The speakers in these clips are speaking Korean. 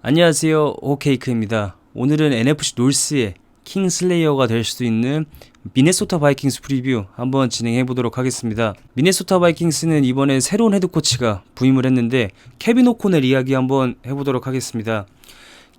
안녕하세요, 오케이크입니다. 오늘은 NFC 놀스의 킹슬레이어가 될 수도 있는 미네소타 바이킹스 프리뷰 한번 진행해 보도록 하겠습니다. 미네소타 바이킹스는 이번에 새로운 헤드코치가 부임을 했는데 케빈 오코넬 이야기 한번 해보도록 하겠습니다.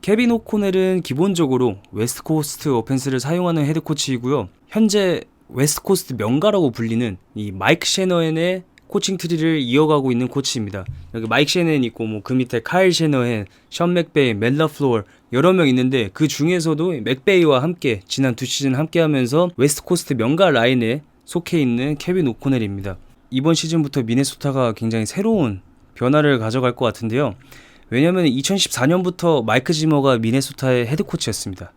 케빈 오코넬은 기본적으로 웨스트코스트 오펜스를 사용하는 헤드코치이고요. 현재 웨스트코스트 명가라고 불리는 이 마이크 셰너헨의 코칭 트리를 이어가고 있는 코치입니다. 여기 마이크 셰너헨 있고 그 밑에 카일 셰너헨, 션 맥베이, 맷 러플로어 여러 명 있는데 그 중에서도 맥베이와 함께 지난 두 시즌 함께 하면서 웨스트코스트 명가 라인에 속해 있는 케빈 오코넬입니다. 이번 시즌부터 미네소타가 굉장히 새로운 변화를 가져갈 것 같은데요. 왜냐면 2014년부터 마이크 지머가 미네소타의 헤드코치였습니다.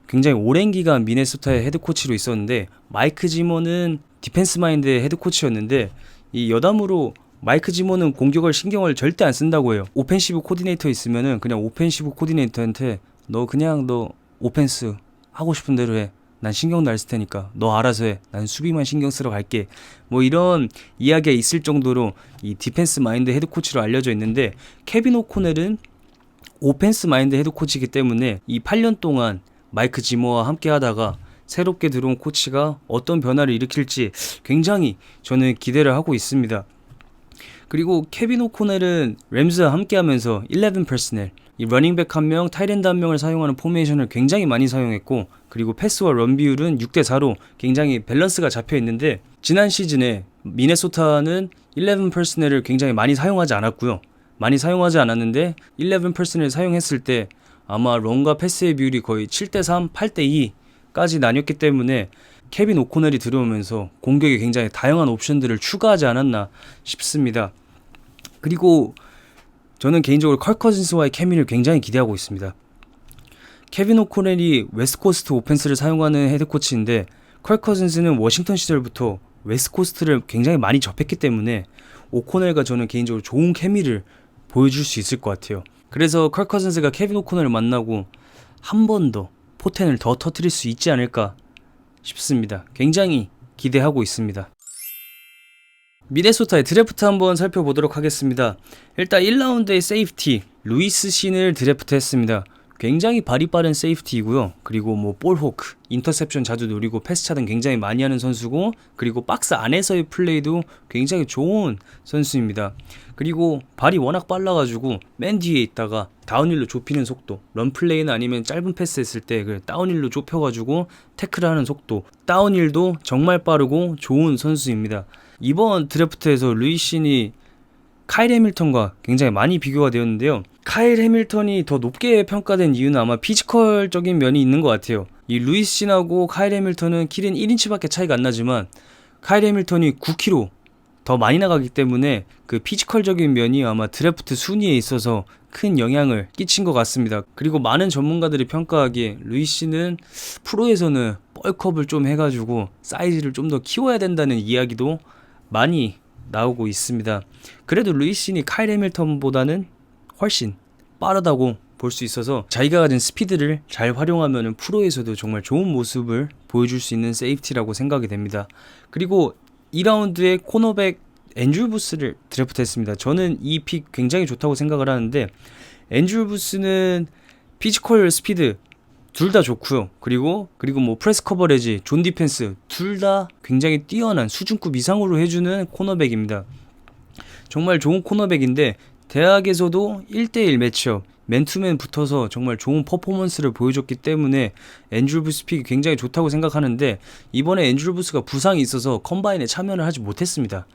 굉장히 오랜 기간 미네소타의 헤드코치로 있었는데 마이크 지머는 디펜스 마인드의 헤드코치였는데 이 여담으로 마이크 지머는 공격을 신경을 절대 안 쓴다고 해요. 오펜시브 코디네이터 있으면은 그냥 오펜시브 코디네이터한테 너 오펜스 하고 싶은 대로 해. 난 신경도 안 쓸 테니까 너 알아서 해. 난 수비만 신경 쓰러 갈게. 이런 이야기가 있을 정도로 이 디펜스 마인드 헤드코치로 알려져 있는데 케빈 오코넬은 오펜스 마인드 헤드코치이기 때문에 이 8년 동안 마이크 지머와 함께 하다가 새롭게 들어온 코치가 어떤 변화를 일으킬지 굉장히 저는 기대를 하고 있습니다. 그리고 케빈 오코넬은 램스와 함께 하면서 11 퍼스넬, 이 러닝백 1명, 타이트엔드 1명을 사용하는 포메이션을 굉장히 많이 사용했고, 그리고 패스와 런 비율은 6대4로 굉장히 밸런스가 잡혀 있는데 지난 시즌에 미네소타는 11 퍼스넬을 굉장히 많이 사용하지 않았고요. 많이 사용하지 않았는데 11 퍼스넬을 사용했을 때 아마 런과 패스의 비율이 거의 7대3, 8대2 까지 나뉘었기 때문에 케빈 오코넬이 들어오면서 공격에 굉장히 다양한 옵션들을 추가하지 않았나 싶습니다. 그리고 저는 개인적으로 컬 커즌스와의 케미를 굉장히 기대하고 있습니다. 케빈 오코넬이 웨스트코스트 오펜스를 사용하는 헤드코치인데 컬 커즌스는 워싱턴 시절부터 웨스트코스트를 굉장히 많이 접했기 때문에 오코넬과 저는 개인적으로 좋은 케미를 보여줄 수 있을 것 같아요. 그래서 컬 커즌스가 케빈 오코넬을 만나고 한 번 더 포텐을 더 터뜨릴 수 있지 않을까 싶습니다. 굉장히 기대하고 있습니다. 미네소타의 드래프트 한번 살펴보도록 하겠습니다. 일단 1라운드의 세이프티 루이스 신을 드래프트 했습니다. 굉장히 발이 빠른 세이프티이고요. 그리고 볼호크, 인터셉션 자주 노리고 패스 차등 굉장히 많이 하는 선수고, 그리고 박스 안에서의 플레이도 굉장히 좋은 선수입니다. 그리고 발이 워낙 빨라가지고 맨 뒤에 있다가 다운힐로 좁히는 속도, 런 플레이는 아니면 짧은 패스 했을 때 다운힐로 좁혀가지고 태클하는 속도, 다운힐도 정말 빠르고 좋은 선수입니다. 이번 드래프트에서 루이신이 카일 해밀턴과 굉장히 많이 비교가 되었는데요. 카일 해밀턴이 더 높게 평가된 이유는 아마 피지컬적인 면이 있는 것 같아요. 이 루이스 신하고 카일 해밀턴은 키는 1인치밖에 차이가 안 나지만 카일 해밀턴이 9kg 더 많이 나가기 때문에 그 피지컬적인 면이 아마 드래프트 순위에 있어서 큰 영향을 끼친 것 같습니다. 그리고 많은 전문가들이 평가하기에 루이스 신은 프로에서는 벌크업을 좀 해가지고 사이즈를 좀 더 키워야 된다는 이야기도 많이 나오고 있습니다. 그래도 루이신이 카일 해밀턴보다는 훨씬 빠르다고 볼 수 있어서 자기가 가진 스피드를 잘 활용하면 프로에서도 정말 좋은 모습을 보여줄 수 있는 세이프티라고 생각이 됩니다. 그리고 2라운드에 코너백 앤드류 부스를 드래프트했습니다. 저는 이 픽 굉장히 좋다고 생각을 하는데 앤드류 부스는 피지컬 스피드 둘 다 좋고요. 그리고 프레스 커버레지, 존 디펜스 둘 다 굉장히 뛰어난 수준급 이상으로 해주는 코너백입니다. 정말 좋은 코너백인데 대학에서도 1대1 매치업, 맨투맨 붙어서 정말 좋은 퍼포먼스를 보여줬기 때문에 앤드류 부스 픽이 굉장히 좋다고 생각하는데 이번에 앤드류 부스가 부상이 있어서 컴바인에 참여를 하지 못했습니다.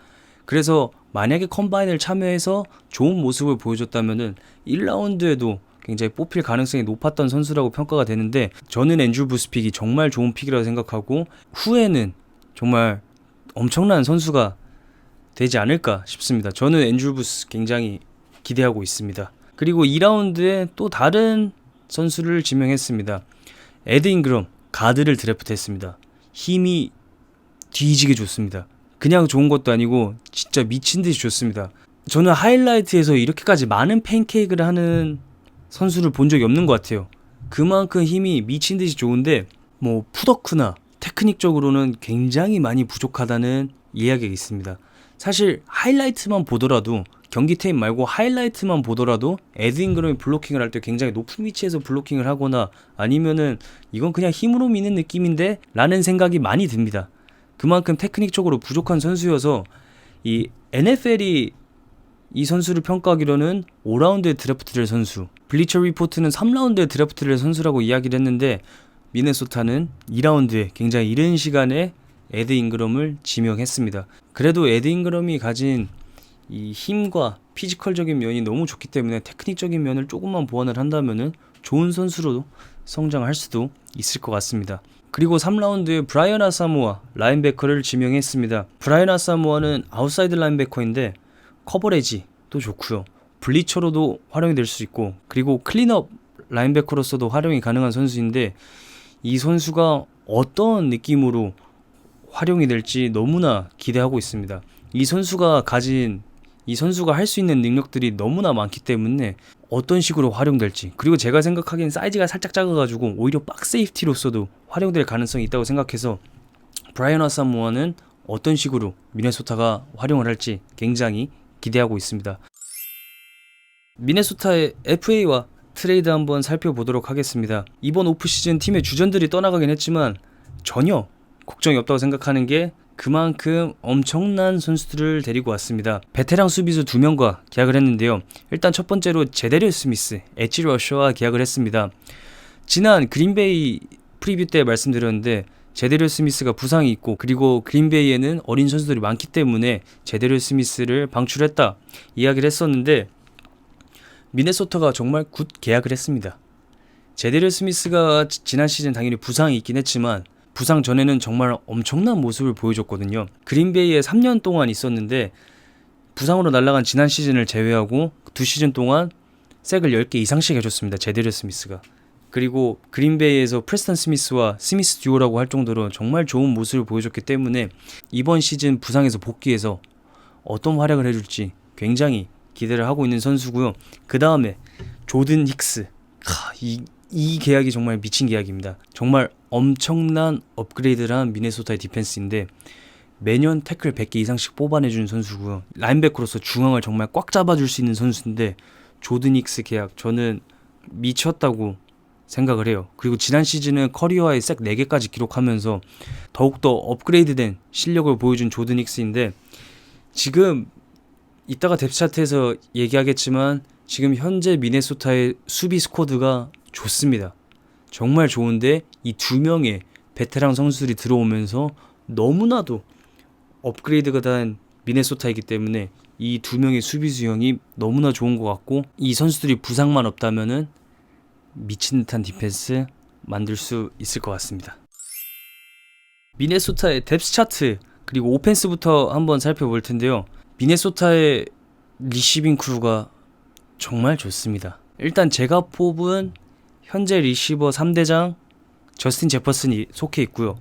그래서 만약에 컴바인을 참여해서 좋은 모습을 보여줬다면은 1라운드에도 굉장히 뽑힐 가능성이 높았던 선수라고 평가가 되는데 저는 앤드류 부스 픽이 정말 좋은 픽이라고 생각하고 후에는 정말 엄청난 선수가 되지 않을까 싶습니다. 저는 앤드류 부스 굉장히 기대하고 있습니다. 그리고 2라운드에 또 다른 선수를 지명했습니다. 에드 잉그럼 가드를 드래프트했습니다. 힘이 뒤지게 좋습니다. 그냥 좋은 것도 아니고 진짜 미친듯이 좋습니다. 저는 하이라이트에서 이렇게까지 많은 팬케이크를 하는 선수를 본 적이 없는 것 같아요. 그만큼 힘이 미친듯이 좋은데 푸더크나 테크닉적으로는 굉장히 많이 부족하다는 이야기가 있습니다. 사실 하이라이트만 보더라도 경기 테이프 말고 하이라이트만 보더라도 에드 잉그럼이 블로킹을 할 때 굉장히 높은 위치에서 블로킹을 하거나 아니면은 이건 그냥 힘으로 미는 느낌인데 라는 생각이 많이 듭니다. 그만큼 테크닉적으로 부족한 선수여서 이 NFL이 이 선수를 평가하기로는 5라운드에 드래프트될 선수, 블리처 리포트는 3라운드에 드래프트될 선수라고 이야기를 했는데 미네소타는 2라운드에 굉장히 이른 시간에 에드 잉그럼을 지명했습니다. 그래도 에드 잉그럼이 가진 이 힘과 피지컬적인 면이 너무 좋기 때문에 테크닉적인 면을 조금만 보완을 한다면은 좋은 선수로 성장할 수도 있을 것 같습니다. 그리고 3라운드에 브라이언 아사모아 라인베커를 지명했습니다. 브라이언 아사모아는 아웃사이드 라인베커인데 커버리지도 좋고요. 블리처로도 활용이 될 수 있고 그리고 클린업 라인베커로서도 활용이 가능한 선수인데 이 선수가 어떤 느낌으로 활용이 될지 너무나 기대하고 있습니다. 이 선수가 할 수 있는 능력들이 너무나 많기 때문에 어떤 식으로 활용될지, 그리고 제가 생각하기엔 사이즈가 살짝 작아가지고 오히려 박세이프티로서도 활용될 가능성이 있다고 생각해서 브라이언 아사모아는 어떤 식으로 미네소타가 활용을 할지 굉장히 기대하고 있습니다. 미네소타의 FA와 트레이드 한번 살펴보도록 하겠습니다. 이번 오프시즌 팀의 주전들이 떠나가긴 했지만 전혀 걱정이 없다고 생각하는 게 그만큼 엄청난 선수들을 데리고 왔습니다. 베테랑 수비수 2명과 계약을 했는데요. 일단 첫 번째로 제데리어스 스미스, 엣지 러셔와 계약을 했습니다. 지난 그린베이 프리뷰 때 말씀드렸는데 제데리어스 스미스가 부상이 있고 그리고 그린베이에는 어린 선수들이 많기 때문에 제데리어스 스미스를 방출했다 이야기를 했었는데 미네소타가 정말 굿 계약을 했습니다. 제데리어스 스미스가 지난 시즌 당연히 부상이 있긴 했지만 부상 전에는 정말 엄청난 모습을 보여줬거든요. 그린베이에 3년 동안 있었는데 부상으로 날아간 지난 시즌을 제외하고 2시즌 동안 색을 10개 이상씩 해줬습니다. 제데리어스 스미스가. 그리고 그린베이에서 프레스턴 스미스와 스미스 듀오라고 할 정도로 정말 좋은 모습을 보여줬기 때문에 이번 시즌 부상에서 복귀해서 어떤 활약을 해줄지 굉장히 기대를 하고 있는 선수고요. 그 다음에 조든 힉스. 이 계약이 정말 미친 계약입니다. 정말 엄청난 업그레이드를 한 미네소타의 디펜스인데 매년 태클 100개 이상씩 뽑아내주는 선수고요. 라인백커로서 중앙을 정말 꽉 잡아줄 수 있는 선수인데 조든 힉스 계약 저는 미쳤다고 생각을 해요. 그리고 지난 시즌은 커리어하이 색 4개까지 기록하면서 더욱더 업그레이드된 실력을 보여준 조든 힉스인데 지금 이따가 뎁스차트에서 얘기하겠지만 지금 현재 미네소타의 수비 스쿼드가 좋습니다. 정말 좋은데 이 2명의 베테랑 선수들이 들어오면서 너무나도 업그레이드가 된 미네소타이기 때문에 이 2명의 수비수 형이 너무나 좋은 것 같고 이 선수들이 부상만 없다면은 미친 듯한 디펜스 만들 수 있을 것 같습니다. 미네소타의 뎁스 차트 그리고 오펜스부터 한번 살펴볼 텐데요. 미네소타의 리시빙 크루가 정말 좋습니다. 일단 제가 뽑은 현재 리시버 3대장 저스틴 제퍼슨이 속해 있고요.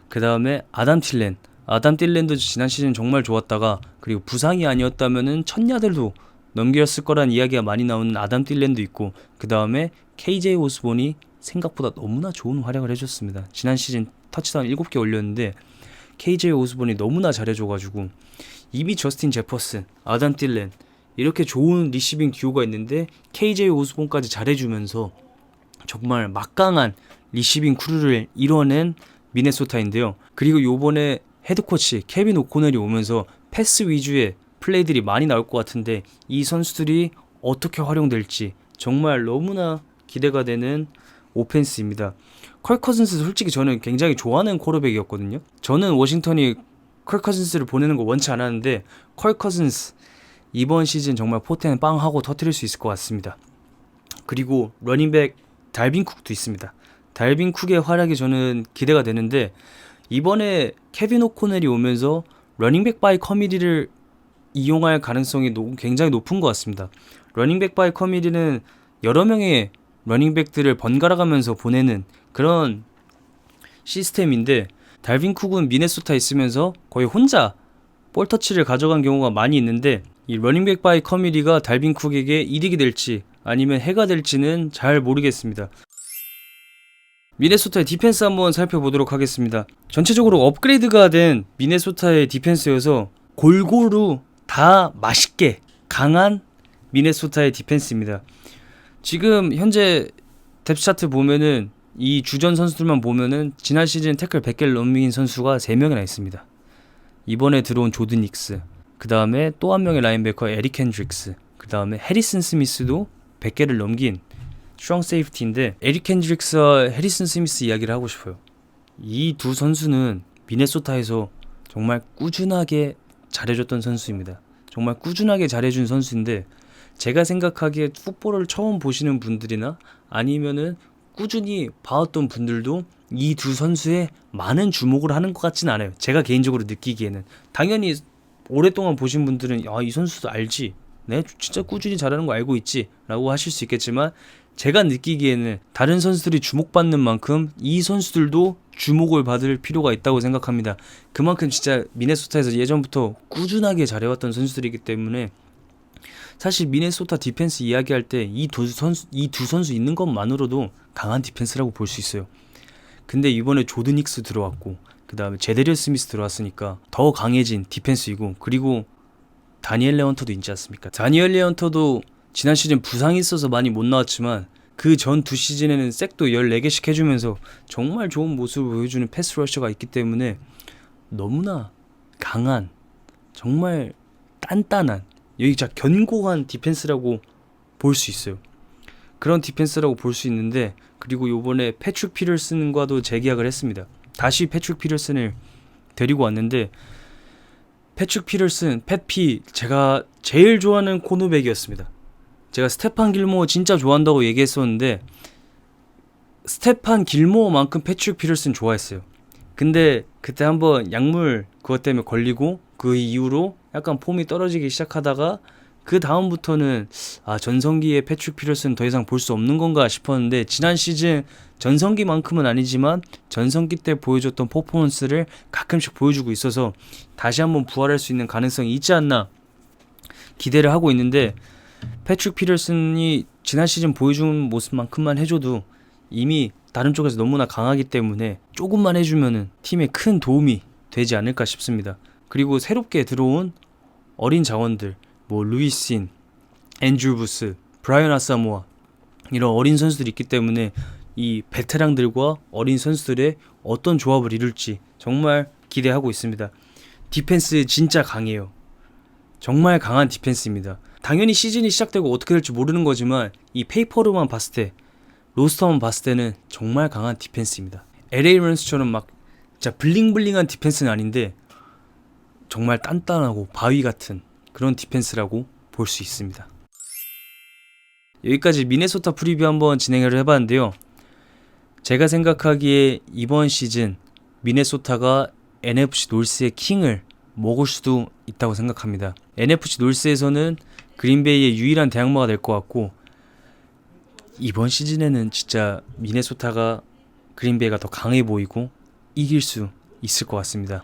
그 다음에 아담 틸렌도 지난 시즌 정말 좋았다가 그리고 부상이 아니었다면은 1000야드도 넘겼을 거란 이야기가 많이 나오는 아담 틸렌도 있고 그 다음에 KJ 오스본이 생각보다 너무나 좋은 활약을 해줬습니다. 지난 시즌 터치다운 7개 올렸는데 KJ 오스본이 너무나 잘해줘가지고 이미 저스틴 제퍼슨, 아담 틸렌 이렇게 좋은 리시빙 듀오가 있는데 KJ 오스본까지 잘해주면서 정말 막강한 리시빙 크루를 이뤄낸 미네소타인데요. 그리고 요번에 헤드코치 케빈 오코넬이 오면서 패스 위주의 플레이들이 많이 나올 것 같은데 이 선수들이 어떻게 활용될지 정말 너무나 기대가 되는 오펜스입니다. 컬 커즌스 솔직히 저는 굉장히 좋아하는 쿼터백이었거든요. 저는 워싱턴이 컬 커즌스를 보내는 거 원치 않았는데 컬 커즌스 이번 시즌 정말 포텐 빵 하고 터뜨릴 수 있을 것 같습니다. 그리고 러닝백 달빈 쿡도 있습니다. 달빈 쿡의 활약이 저는 기대가 되는데 이번에 케빈 오코넬이 오면서 러닝백 바이 커미디를 이용할 가능성이 굉장히 높은 것 같습니다. 러닝백 바이 커미디는 여러 명의 러닝백들을 번갈아 가면서 보내는 그런 시스템인데 달빈 쿡은 미네소타에 있으면서 거의 혼자 볼터치를 가져간 경우가 많이 있는데 이 러닝백 바이 커미디가 달빈 쿡에게 이득이 될지 아니면 해가 될지는 잘 모르겠습니다. 미네소타의 디펜스 한번 살펴보도록 하겠습니다. 전체적으로 업그레이드가 된 미네소타의 디펜스여서 골고루 다 맛있게 강한 미네소타의 디펜스입니다. 지금 현재 뎁스 차트 보면은 이 주전 선수들만 보면은 지난 시즌 태클 100개를 넘긴 선수가 3명이나 있습니다. 이번에 들어온 조든 닉스, 그 다음에 또 한 명의 라인베커 에릭 핸드릭스, 그 다음에 해리슨 스미스도 100개를 넘긴 스트롱 세이프티인데, 에릭 핸드릭스와 해리슨 스미스 이야기를 하고 싶어요. 이 두 선수는 미네소타에서 정말 꾸준하게 잘해줬던 선수입니다. 정말 꾸준하게 잘해준 선수인데, 제가 생각하기에 풋볼을 처음 보시는 분들이나 아니면은 꾸준히 봐왔던 분들도 이 두 선수에 많은 주목을 하는 것 같진 않아요. 제가 개인적으로 느끼기에는. 당연히 오랫동안 보신 분들은 이 선수도 알지, 네 진짜 꾸준히 잘하는 거 알고 있지 라고 하실 수 있겠지만, 제가 느끼기에는 다른 선수들이 주목받는 만큼 이 선수들도 주목을 받을 필요가 있다고 생각합니다. 그만큼 진짜 미네소타에서 예전부터 꾸준하게 잘해왔던 선수들이기 때문에, 사실 미네소타 디펜스 이야기할 때 이 두 선수 있는 것만으로도 강한 디펜스라고 볼 수 있어요. 근데 이번에 조든 닉스 들어왔고, 그 다음에 제데리어 스미스 들어왔으니까 더 강해진 디펜스이고, 그리고 다니엘 레헌터도 있지 않습니까? 다니엘 레헌터도 지난 시즌 부상이 있어서 많이 못 나왔지만 그 전 두 시즌에는 색도 14개씩 해주면서 정말 좋은 모습을 보여주는 패스 러셔가 있기 때문에 너무나 강한, 정말 단단한, 여기 진짜 견고한 디펜스라고 볼 수 있어요. 그런 디펜스라고 볼 수 있는데, 그리고 요번에 패트릭 피터슨과도 재계약을 했습니다. 다시 패트릭 피터슨을 데리고 왔는데, 패트릭 피터슨, 팻피, 제가 제일 좋아하는 코너백이었습니다. 제가 스테판 길모어 진짜 좋아한다고 얘기했었는데, 스테판 길모어만큼 패트릭 피터슨 좋아했어요. 근데 그때 한번 약물 그것 때문에 걸리고 그 이후로 약간 폼이 떨어지기 시작하다가, 그 다음부터는 전성기의 패트릭 피터슨 더 이상 볼 수 없는 건가 싶었는데, 지난 시즌 전성기만큼은 아니지만 전성기 때 보여줬던 퍼포먼스를 가끔씩 보여주고 있어서 다시 한번 부활할 수 있는 가능성이 있지 않나 기대를 하고 있는데, 패트릭 피터슨이 지난 시즌 보여준 모습만큼만 해줘도 이미 다른 쪽에서 너무나 강하기 때문에 조금만 해주면은 팀에 큰 도움이 되지 않을까 싶습니다. 그리고 새롭게 들어온 어린 자원들, 뭐 루이신, 앤드류 부스, 브라이언 아사모아, 이런 어린 선수들이 있기 때문에 이 베테랑들과 어린 선수들의 어떤 조합을 이룰지 정말 기대하고 있습니다. 디펜스 진짜 강해요. 정말 강한 디펜스입니다. 당연히 시즌이 시작되고 어떻게 될지 모르는 거지만 이 페이퍼로만 봤을 때, 로스터만 봤을 때는 정말 강한 디펜스입니다. LA 런스처럼 막 진짜 블링블링한 디펜스는 아닌데 정말 단단하고 바위 같은 그런 디펜스라고 볼 수 있습니다. 여기까지 미네소타 프리뷰 한번 진행을 해봤는데요. 제가 생각하기에 이번 시즌 미네소타가 NFC 노스의 킹을 먹을 수도 있다고 생각합니다. NFC 노스에서는 그린베이의 유일한 대항마가 될 것 같고, 이번 시즌에는 진짜 미네소타가 그린베이가 더 강해 보이고 이길 수 있을 것 같습니다.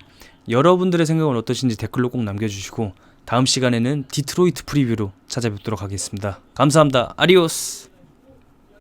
여러분들의 생각은 어떠신지 댓글로 꼭 남겨주시고, 다음 시간에는 디트로이트 프리뷰로 찾아뵙도록 하겠습니다. 감사합니다. 아디오스.